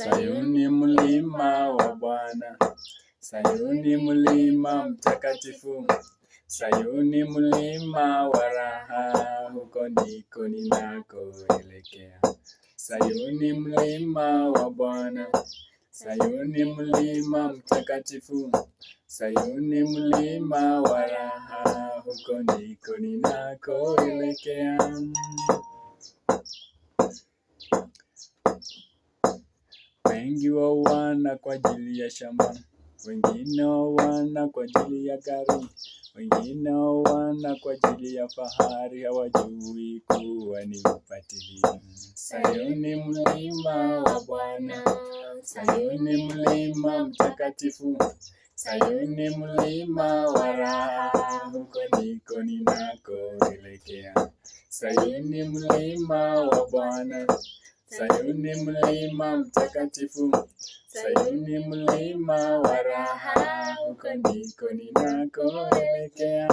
Sayuni mlima wa Bwana, Sayuni mlima mtakatifu, Sayuni mlima wa raha, huko ndiko ninakoelekea. Sayuni mlima wa Bwana, Sayuni mlima mtakatifu, Sayuni mlima wa raha, huko ndiko ninakoelekea. Wengi waoana kwa ajili ya shamba, wengine waoana kwa ajili ya gari, wengine waoana kwa ajili ya fahari, hawajui kuwa ni ubatili. Sayuni mlima wa Bwana, Sayuni mlima mtakatifu, Sayuni mlima wa raha, huko ndiko ninakoelekea. Sayuni mlima wa Bwana, Sayuni mlima mtakatifu, Sayuni mlima wa raha, huko ndiko ninakoelekea.